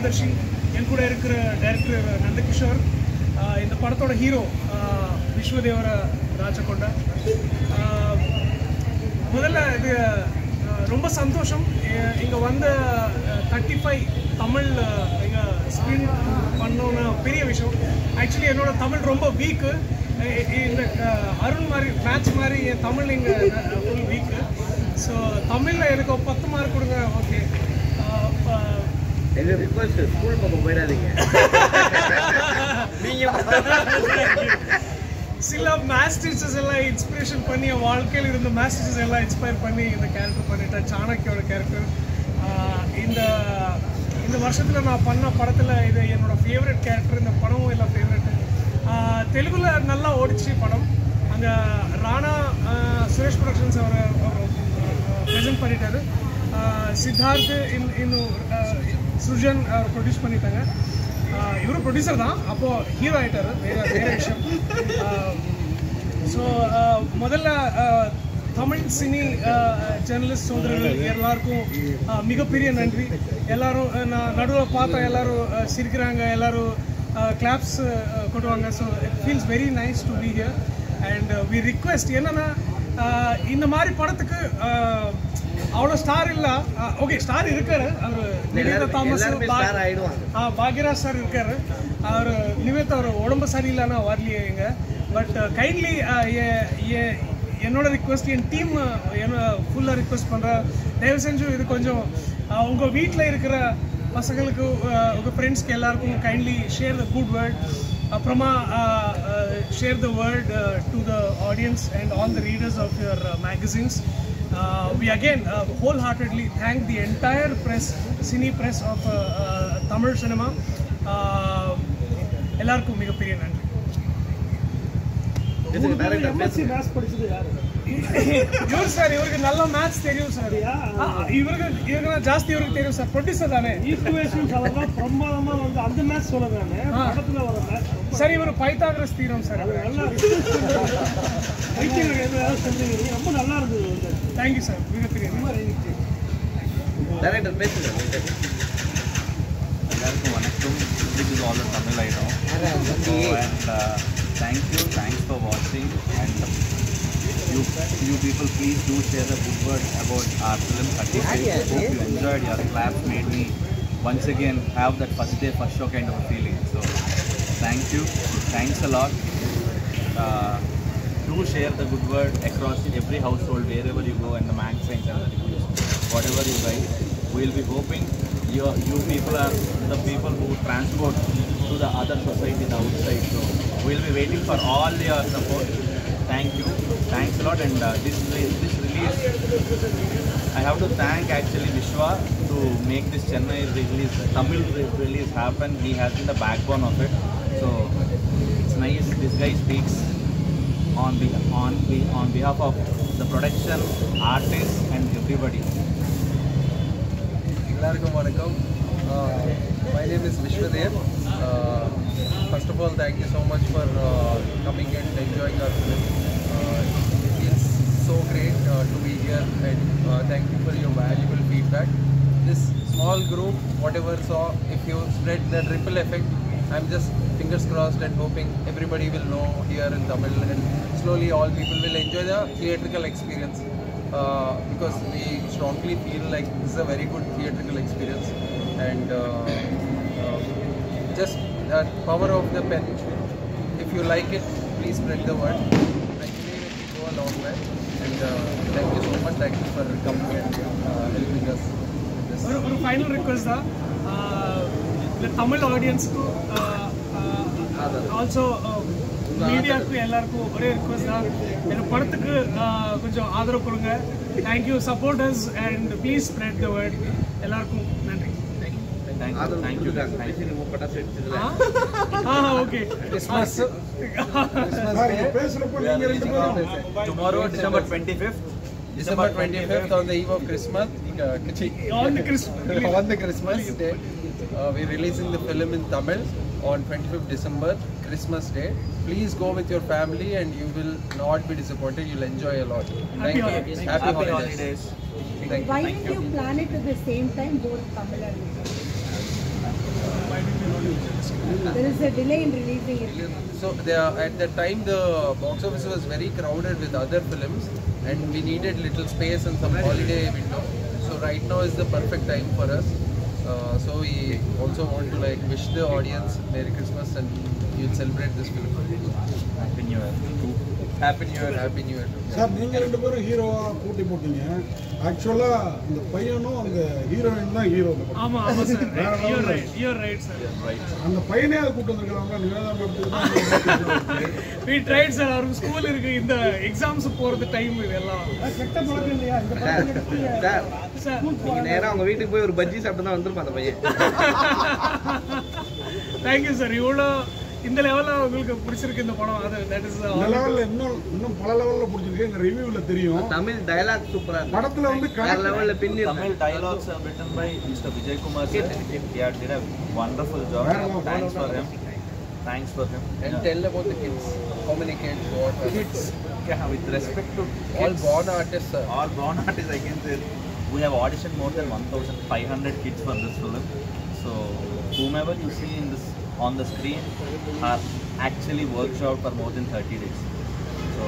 Maharshi, என் கூட இருக்கிற director Nandakishore, இந்த படத்தோட ஹீரோ விஸ்வதேவர ராஜகொண்டா. முதல்ல இது ரொம்ப சந்தோஷம். இங்கே வந்த 35 தமிழ் இங்கே ஸ்க்ரீன் பண்ணோன்னு பெரிய விஷயம். ஆக்சுவலி என்னோட தமிழ் ரொம்ப வீக்கு. இந்த அருண் மாதிரி மேட்ச் மாதிரி என் தமிழ் இங்கே ஃபுல் வீக்கு. ஸோ தமிழில் எனக்கு 10 மார்க் கொடுங்க. ஓகே, ஸ்கூல் பக்கம் போயிடாதீங்க. சில மேத்ஸ் டீச்சர்ஸ் எல்லாம் இன்ஸ்பிரேஷன் பண்ணி என் வாழ்க்கையில் இருந்த மேத்ஸ் டீச்சர்ஸ் எல்லாம் இன்ஸ்பயர் பண்ணி இந்த கேரக்டர் பண்ணிட்டேன். சாணக்கியோட கேரக்டர். இந்த வருஷத்தில் நான் பண்ண படத்தில் இது என்னோட ஃபேவரட் கேரக்டர். இந்த படமும் எல்லாம் ஃபேவரெட்டு. தெலுங்குல நல்லா ஓடிச்சு படம். அங்கே ராணா சுரேஷ் ப்ரொடக்ஷன்ஸ் அவர் ப்ரெசென்ட் பண்ணிட்டாரு. சித்தார்த் இன்னும் சுஜன் அவர் ப்ரொடியூஸ் பண்ணிட்டாங்க. இவரும் ப்ரொடியூசர் தான், அப்போது ஹீரோ ஆகிட்டார். வேற விஷயம். ஸோ முதல்ல தமிழ் சினி ஜேர்னலிஸ்ட் சோதரர்கள் எல்லாருக்கும் மிகப்பெரிய நன்றி. எல்லாரும் நான் நடுவில் பார்த்தா எல்லாரும் சிரிக்கிறாங்க, எல்லாரும் கிளாப்ஸ் கொண்டுவாங்க. So it feels very nice to be here. And we request என்னென்னா, இந்த மாதிரி படத்துக்கு அவ்வளோ ஸ்டார் இல்லை. ஓகே, ஸ்டார் இருக்காரு. அவர் நிவேதா தாமஸ், பாக்யராஜ் சார் இருக்காரு. அவர் நிவேதா அவர் உடம்பு சரியில்லைன்னா வரலையே இங்க. பட் கைண்ட்லி என்னோட ரிக்வெஸ்ட், என் டீம் என்ன ஃபுல்லாக ரிக்வெஸ்ட் பண்ணுறேன், தயவு செஞ்சு இது கொஞ்சம் உங்கள் வீட்டில் இருக்கிற பசங்களுக்கு, உங்கள் ஃப்ரெண்ட்ஸ்க்கு எல்லாருக்கும் kindly share the good word. அப்புறமா share the word to the audience and all the readers of your magazines. We again wholeheartedly thank the entire press, cine press of Tamil cinema. எல்லாருக்கும் மிகப்பெரிய நன்றி. இவர் சார், இவருக்கு நல்ல match தெரியும் sir. இவருக்கு ஜாஸ்தி இவருக்கு தெரியும் சார். ப்ரொடியூசர் தானே. பிரமாதமா வந்து அந்த மேட்ச் சொல்லதானே படத்துல வர மேட்ச் சார். இவர் பைத்தாகரஸ் தீரம் சார். நல்லா ரொம்ப நல்லா இருந்தது. Thank you sir. மிகப்பெரிய டைரக்டர் பேசுங்க. எல்லாருக்கும் வணக்கம். This is all the Tamil item. And thanks for watching. And you people please do share the good word about our film 35. Hope you enjoyed. Your claps made me once again have that first day first show kind of a feeling. So thank you. Thanks a lot. Do share the good word across every household, wherever you go, and the magazines and the reviews, whatever you write. We'll be hoping you people are the people who transport to the other society, the outside. So we'll be waiting for all your support. Thank you. Thanks a lot. And this release, I have to thank actually Vishwa to make this Chennai release, Tamil release happen. He has been the backbone of it. So it's nice. This guy speaks on behalf of the production, artists, and everybody. Ellarkum vanakkam. My name is Vishwadev. First of all, thank you so much for coming and enjoying our film. It feels so great to be here, and thank you for your valuable feedback. This small group, whatever saw, if you spread that ripple effect, I'm just fingers crossed and hoping everybody will know here in Tamil, and slowly all people will enjoy the theatrical experience, because we strongly feel like this is a very good theatrical experience. And just the power of the pen. If you like it, please spread the word. I believe it will go a long way. And thank you so much. Thank you for coming and helping us with this. ஒரு final request தான். இந்த தமிழ் ஆடியன்ஸ்க்கு also மீடியாவுக்கு எல்லாருக்கும் ஒரே request தான். இந்த படத்துக்கு கொஞ்சம் ஆதரவு கொடுங்க. Thank you. Support us and please spread the word. எல்லாருக்கும் நன்றி. Thank you. Okay. Christmas. Tomorrow, December 25th. December 25th, on the eve of Christmas. On the Christmas day. We're releasing the film in Tamil on 25th December, Christmas Day. Please go with your family and you will not be disappointed. You'll enjoy a lot. Happy holidays. Happy holidays. Why did you plan it at the same time, both Tamil and English? why did we not use it? There is a delay in releasing it. So at that time the box office was very crowded with other films, and we needed little space and some holiday window. So right now is the perfect time for us. So we also want to like wish the audience Merry Christmas and you'll celebrate this film. Happy New Year. Happy New Year, Happy New Year. Sir நீங்கள் 2 பேரும் ஹீரோவா போட்டி போட்டீங்க. ஆக்சுவலா அந்த பையனும் அந்த heroine தான் ஹீரோ. ஆமா ஆமா சார். You're right sir. அந்த பையனே அதை கூட்டு வந்திருக்காங்க. Nivetha ma'am We tried sir. our school இருக்கு இந்த எக்ஸாம்ஸ் போறது டைம் இதெல்லாம். கெட்ட பழக்கம் இல்லையா இந்த பழக்கம்? சார் நீங்க நேரா அவங்க வீட்டுக்கு போய் ஒரு பஜ்ஜி சாப்பிட்டு தான் வந்துருப்பா அந்த பையன். Thank you sir. இவ்வளோ இந்த லெவல்ல உங்களுக்கு பிடிச்சிருக்கு இந்த படம். அது that is இந்த லெவல்ல இன்னும் பல லெவல்ல பிடிச்சிருக்கு. எங்க ரிவ்யூல தெரியும். தமிழ் டயலாக் சூப்பரா இருக்கு. படத்துல வந்து வேற லெவல்ல பின்னி Tamil dialogues are written by Mr. Vijay Kumar sir. He did a wonderful job. Thanks for him. Thanks for him. And tell about the kids. How many kids? What Kids, yeah, with respect to all kids, born artists, sir. all born artists, I can say we have auditioned more than 1,500 kids for this film. So whomever you see in this on the screen are actually workshopped for more than 30 days. So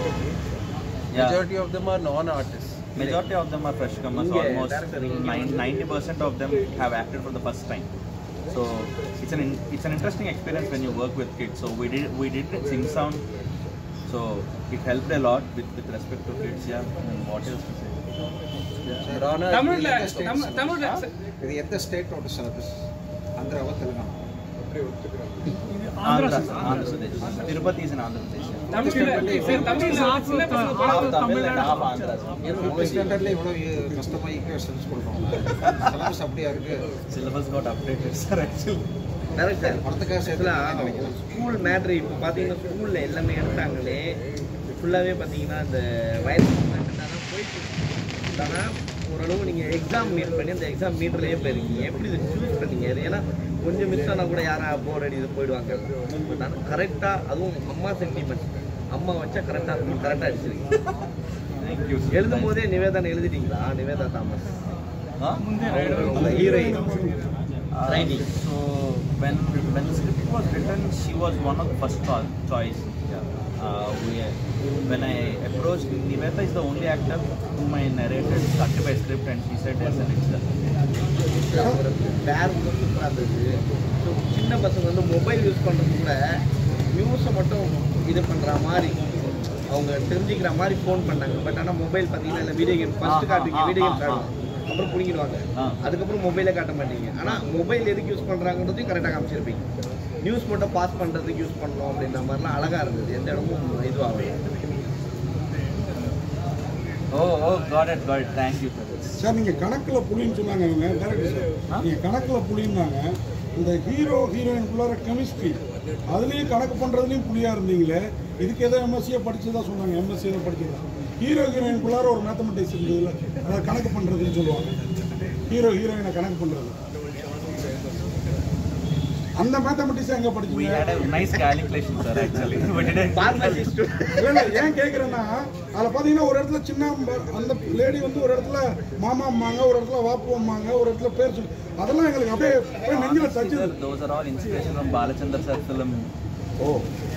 yeah, Majority of them are non-artists. majority of them are fresh comers. Yeah, Almost that's the thing. 90% of them have acted for the first time. So it's an interesting experience when you work with kids. So we did it Sing Sound. So it helped a lot with respect to kids. Yeah, and what else to say? Rana, தமிழ்ல இது எந்த ஸ்டேட்டோட service? ஆந்திராவா Telangana? Andhra Pradesh. Tirupati is in Andhra Pradesh. தமிழ் Tamil and half Andhra. உங்க ஸ்டாண்டர்ட்ல இவ்வளவு கஷ்டமா ஈக்குவேஷன்ஸ் கொடுப்பாங்க. சிலபஸ் அப்படியே இருக்கு. Syllabus got updated, sir. Actually. Correct sir. படத்துக்காக சேர்த்து ஸ்கூல் மேட்ரு இப்போ பார்த்தீங்கன்னா ஸ்கூலில் எல்லாமே எடுத்தாங்களே ஃபுல்லாகவே பார்த்தீங்கன்னா இந்த வயசு தான் போயிட்டு ஆனால் ஓரளவு நீங்கள் எக்ஸாம் மீட் பண்ணி அந்த எக்ஸாம் மீட்டர்லேயே போயிருக்கீங்க. எப்படி இதை சூஸ் பண்ணீங்க? ஏன்னா கொஞ்சம் மிஸ் ஆனால் கூட யாரா போர் அடி இது போயிடுவாங்க. பட் ஆனால் கரெக்டாக அதுவும் அம்மா சென்டிமெண்ட் அம்மா வச்சா கரெக்டாக இருக்கும். கரெக்டாக அடிச்சிருக்கீங்க. Thank you, sir. எழுதும் போதே நிவேதா எழுதிட்டீங்களா? Nivetha Thomas Huh? Heroine writing. So when the script was written, she was one of the first choice. When I approached, Nivetha is the only actor whom I narrated certified script, and she said yes, and it's done. பேர் வந்து சூப்பராக இருந்துச்சு. So சின்ன பசங்க வந்து mobile use பண்ணுறது கூட நியூஸை மட்டும் இது பண்ணுற மாதிரி அவங்க தெரிஞ்சுக்கிற மாதிரி ஃபோன் பண்ணாங்க. பட் ஆனால் மொபைல் பார்த்தீங்கன்னா இல்லை வீடியோ கேம் ஃபஸ்ட்டு காட்டுவீங்க, வீடியோ கேம் காட்டுவோம், அப்புறம் பிடிங்கிடுவாங்க. அதுக்கப்புறம் மொபைலே காட்ட மாட்டீங்க. ஆனால் மொபைல் எதுக்கு யூஸ் பண்ணுறாங்கன்றதையும் கரெக்டாக காமிச்சிருப்பீங்க. நியூஸ் மட்டும் பாஸ் பண்ணுறதுக்கு யூஸ் பண்ணணும் அப்படின்ற மாதிரிலாம் அழகாக இருந்தது. எந்த இடமும் இதுவாகும். Oh, got it. Thank you for this. Sir நீங்கள் கணக்கில் புலின்னு சொன்னாங்க இவங்க டேரக்டர் சார். நீங்கள் கணக்கில் புலின்னாங்க. இந்த ஹீரோயின்குள்ளார கெமிஸ்ட்ரி அதுலேயும் கணக்கு பண்ணுறதுலையும் புலியாக இருந்தீங்களே. இதுக்கு ஏதோ எம்எஸ்சியை படிச்சதா சொன்னாங்க. எம்எஸ்சி ஏதோ படிச்சதா ஹீரோயின்குள்ளார ஒரு மேத்தமெட்டிக்ஸ் இருந்ததுல அதாவது கணக்கு பண்ணுறதுன்னு சொல்லுவாங்க. ஹீரோயினை கணக்கு பண்ணுறது அந்த மேத்தமெட்டிக்ஸ் எங்கே We படிச்சீங்க? had a nice calculation, sir. Actually, we didn't. இல்லை ஏன் கேட்குறேன்னா அதில் பார்த்தீங்கன்னா ஒரு இடத்துல சின்ன அந்த லேடி வந்து ஒரு இடத்துல மாமாம்மாங்க, ஒரு இடத்துல வாப்புவம்மாங்க, ஒரு இடத்துல பேர் சொல்லி அதெல்லாம் எங்களுக்கு அப்படியே போய் நெஞ்சில் தச்சுது. Those are all inspiration from Balachandra sir film. ஓ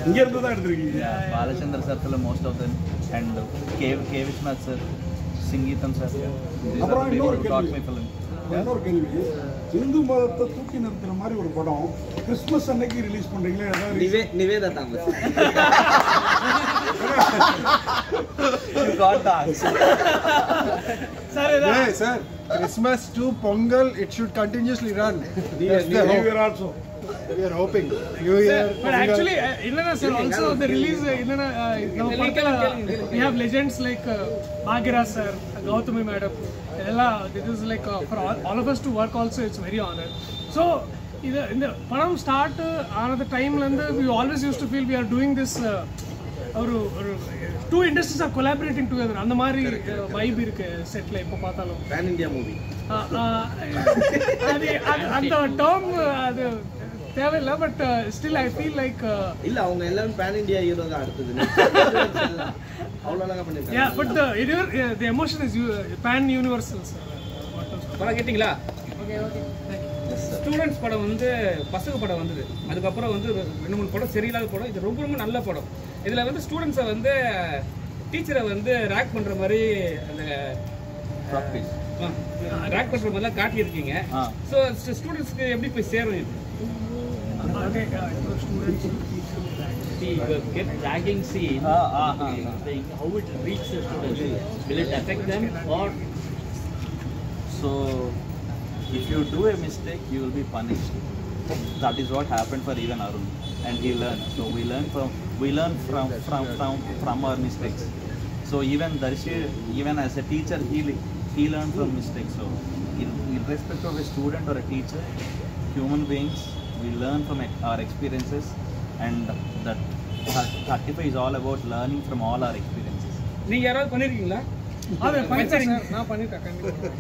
இங்கேருந்து தான் எடுத்திருக்கீங்க. Yeah, Balachandra sir film, most of them, and K. Vishnath sir, Singeetam sir. These are the people who taught me film. இன்னொரு கேள்வி, இந்து மதத்தை தூக்கி நிறுத்துற மாதிரி ஒரு படம் கிறிஸ்துமஸ் அன்னைக்கு ரிலீஸ் பண்றீங்களா? ஏதாவது Nivetha Thomas You got the answer. Sir, Christmas to Pongal, it should continuously run. That's the New hope. Year also. We are hoping. New Year, But actually, sir, also the release, we have legends like Bhagirath sir, Gautami madam. This is like for all of us to work also, it's very honor. So, in the Panam start another time, we always used to feel we are doing this. Two industries are collaborating together. அந்த மாதிரி vibe இருக்கு செட்ல இப்ப பார்த்தாலும். Pan India movie அது அந்த term அது தேவையில்ல. But still I feel like இல்ல அவங்க எல்லாரும் பேன் இந்தியா ஹீரோ தான் அடுத்தது. அவ்வளவு அழகா பண்ணிருக்காங்க. Yeah, but the emotion is pan universal. படம் கேட்டிங்களா? Okay. Thank you. Yes, sir. Students படம் வந்து பசங்க படம் வந்தது. அதுக்கப்புறம் வந்து 2-3 படம் சரியில்லாத படம். இது ரொம்ப ரொம்ப நல்ல படம். இதில் வந்து ஸ்டூடெண்ட்ஸை வந்து டீச்சரை வந்து ரேக் பண்ணுற மாதிரி அந்த ரேக் பண்ணுற மாதிரிலாம் காட்டியிருக்கீங்க. ஸோ ஸ்டூடெண்ட்ஸ்க்கு எப்படி போய் சேரும் இது? Get dragging scene, how it reaches the students, will it affect them or? So, if you do a mistake, you will be punished. That is what happened for even Arun, and he learned. So we learn from our mistakes. So even Darshi, even as a teacher, he learned from mistakes. So irrespective of a student or a teacher, human beings, we learn from our experiences, and that 35 is all about learning from all our experiences. நீங்கள் யாராவது பண்ணியிருக்கீங்களா? நான் பண்ணிட்டேன் கண்டிப்பாக.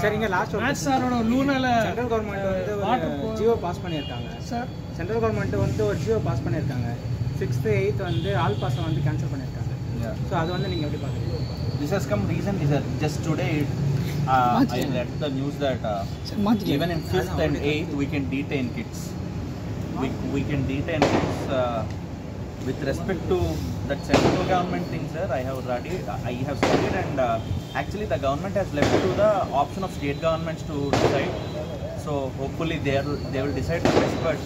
சரிங்க, last maths சாரோட லூனால central government வந்து ஒரு ஜியோ பாஸ் பண்ணியிருக்காங்க சார். சென்ட்ரல் கவர்மெண்ட் வந்து ஒரு ஜியோ பாஸ் பண்ணியிருக்காங்க. 6th 8th வந்து ஆல் பாஸை வந்து கேன்சல் பண்ணியிருக்காங்க. ஸோ அது வந்து நீங்கள் எப்படி பார்க்குறீங்க? This has come recently, sir. Just today, I read the news that even in 5th and 8th, we can detain kids. We can detain kids. With respect to that central government thing, sir, I have studied, and actually the government has left to the option of state governments to decide. So hopefully they will decide the best. But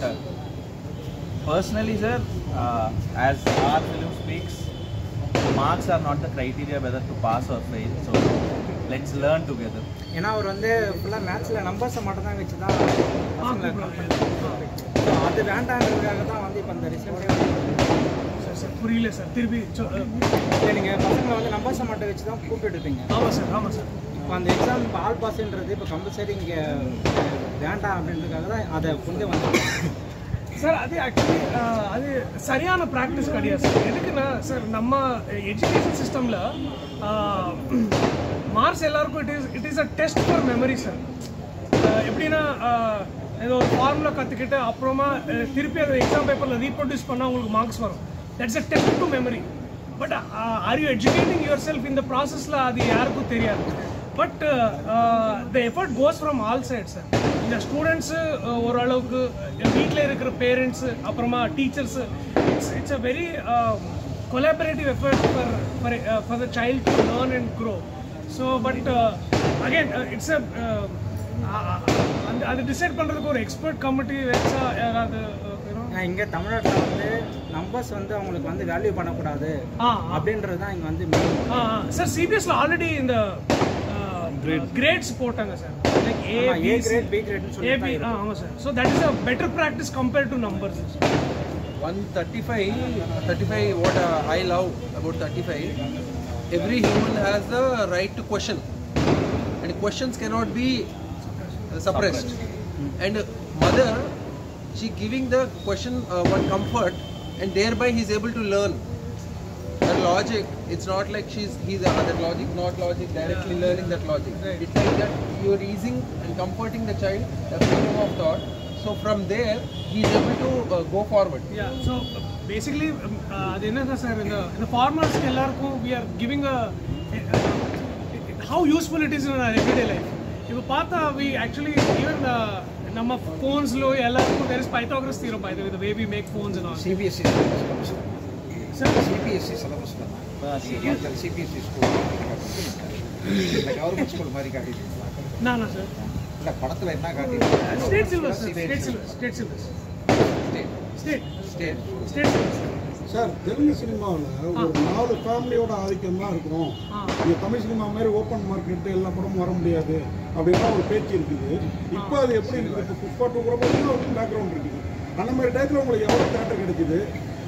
personally, sir, as our film speaks, marks are not the criteria whether to pass or fail. So let's learn together. ஏன்னா அவர் வந்து ஃபுல்லாக மேத்ஸில் நம்பர்ஸை மட்டும் தான் வச்சு தான் அது வேண்டான்றதுக்காக தான் வந்து இப்போ அந்த ரிசல்ட் புரியல சார். திருப்பி இல்லை, நீங்கள் பசங்களை வந்து நம்பர்ஸை மட்டும் வச்சு தான் கூப்பிட்டு இருப்பீங்க. ஆமாம் சார், ஆமாம் சார். இப்போ அந்த எக்ஸாம் இப்போ ஆல் பாஸ்ன்றது இப்போ கம்பல்சரி இங்கே வேண்டாம் அப்படின்றதுக்காக தான் அதை கொண்டு வந்து சார். அது ஆக்சுவலி அது சரியான ப்ராக்டிஸ் கிடையாது சார். எதுக்குன்னா சார், நம்ம எஜுகேஷன் சிஸ்டமில் மார்க்ஸ் எல்லாருக்கும் it is a test for memory sir. எப்படின்னா ஏதோ ஒரு ஃபார்முலா கற்றுக்கிட்டு அப்புறமா திருப்பி அதை எக்ஸாம் பேப்பரில் ரீப்ரொடியூஸ் பண்ணால் உங்களுக்கு மார்க்ஸ் வரும். That's a test to memory. But are you educating yourself இந்த ப்ராசஸில் அது யாருக்கும் தெரியாது. But the effort goes from all sides sir. இந்த ஸ்டூடெண்ட்ஸு ஓரளவுக்கு வீட்டில் இருக்கிற பேரண்ட்ஸு அப்புறமா teachers, it's a very collaborative effort for the child to learn and grow. So but again it's a அது டிசைட் பண்ணுறதுக்கு ஒரு எக்ஸ்பர்ட் கமிட்டி வச்சா யாராவது இங்கே தமிழ்நாட்டில் வந்து நம்பர்ஸ் வந்து அவங்களுக்கு வந்து வேல்யூ பண்ணக்கூடாது அப்படின்றது தான் இங்கே வந்து சார். சிபிஎஸ்ல ஆல்ரெடி இந்த கிரேட்ஸ் போட்டாங்க sir. Like A grade B grade சொல்லி ஆமாம் sir. So that is a better practice compared to numbers. 135 what I love about 35, every human has the right to question, and questions cannot be suppressed. And mother, she giving the question one comfort, and thereby he is able to learn that logic. It's not like he's that logic, not logic directly learning that logic. It's like that you are easing and comforting the child, the freedom of thought. So from there he is able to go forward. Yeah, so basically அது என்ன sir, இந்த ஃபார்மர்ஸ்க்கு எல்லாருக்கும் we are giving a how useful it is in our everyday life. இப்போ பார்த்தா we actually even நம்ம ஃபோன்ஸ்லோ எல்லாருக்கும் there is Pythagoras theorem by the way we make phones and all. CBSE sir, CBSE syllabus தான் CBSE school like government school மாதிரி காட்டிட்டு நான் sir இல்ல படத்துல என்ன காட்டிட்டு ஸ்டேட் சிலபஸ் சார். தெலுங்கு சினிமாவில் ஒரு 4 ஃபேமிலியோட ஆதிக்கம் தான் இருக்கணும். இந்த தமிழ் சினிமா மாதிரி ஓப்பன் மார்க்கெட்டு எல்லா படமும் வர முடியாது அப்படின்னா ஒரு பேச்சு இருக்குது. இப்போ அது எப்படி இருக்குது? இப்போ புஷ்பா 2 கூட ஒரு பேக்ரவுண்ட் இருக்குது. அந்த மாதிரி டயத்தில் உங்களுக்கு எவ்வளோ தேட்டர் கிடைக்குது?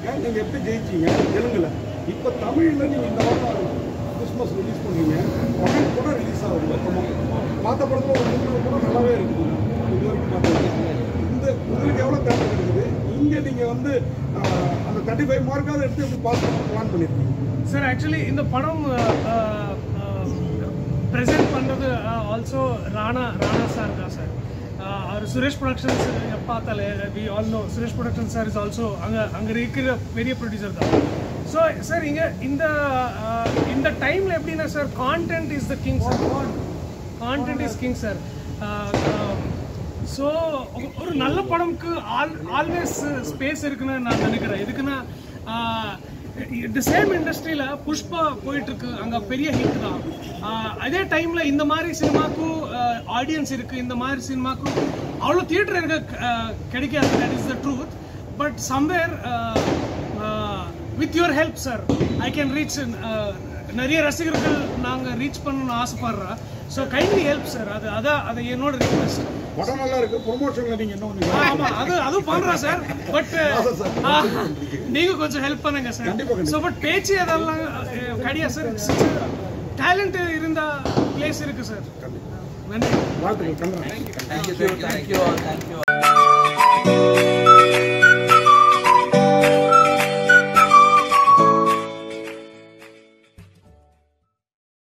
ஏன் நீங்கள் எப்படி ஜெயிச்சிங்க தெலுங்குல? இப்போ தமிழில் நீங்கள் இந்த வாரம் கிறிஸ்மஸ் ரிலீஸ் பண்ணுறீங்க, உடனே கூட ரிலீஸ் ஆகுது. மொத்தமாக பார்த்த படத்தில் ஒரு 3 கூட நல்லாவே இருக்குது. இது வரைக்கும் பார்த்தீங்க இந்த உங்களுக்கு எவ்வளோ தேட்டர் கிடைக்குது? இங்கே நீங்கள் வந்து அந்த 35 மார்க்காவது எடுத்து எப்படி பாஸ் பண்ண பிளான் பண்ணியிருக்கீங்க சார்? ஆக்சுவலி இந்த படம் ப்ரெசென்ட் பண்ணுறது ஆல்சோ ராணா சார் தான் சார். அவர் சுரேஷ் ப்ரொடக்ஷன்ஸ் பார்த்தாலே we all know Suresh production sir is also அங்கே இருக்கிற பெரிய ப்ரொடியூசர் தான். ஸோ சார் இங்கே இந்த டைமில் எப்படின்னா sir, content is the king sir. Content is king sir. So ஒரு நல்ல படம்க்கு ஆல்வேஸ் ஸ்பேஸ் இருக்குன்னு நான் நினைக்கிறேன். எதுக்குன்னா இந்த சேம் இண்டஸ்ட்ரியில் புஷ்பா போயிட்டுருக்கு, அங்கே பெரிய ஹிட் தான். அதே டைமில் இந்த மாதிரி சினிமாக்கும் ஆடியன்ஸ் இருக்குது, இந்த மாதிரி சினிமாக்கும் அவ்வளோ தியேட்டர் எனக்கு கிடைக்காது. That is the truth. But somewhere with your help sir I can reach நிறைய ரசிகர்கள் நாங்கள் ரீச் பண்ணணும்னு ஆசைப்படுறோம். So kindly help sir. அது என்னோட ரிக்வெஸ்ட். படம் நல்லா இருக்கு, ப்ரொமோஷன்ல நீங்க என்ன பண்ணுவீங்க? ஆமா, அதுவும் பண்றோம் சார். பட் நீங்க கொஞ்சம் ஹெல்ப் பண்ணுங்க சார். ஸோ பட் பேச்சு அதெல்லாம் கிடையாது சார். டேலண்ட் இருந்தா பிளேஸ் இருக்கு சார். வாழ்த்துக்கள். Thank you.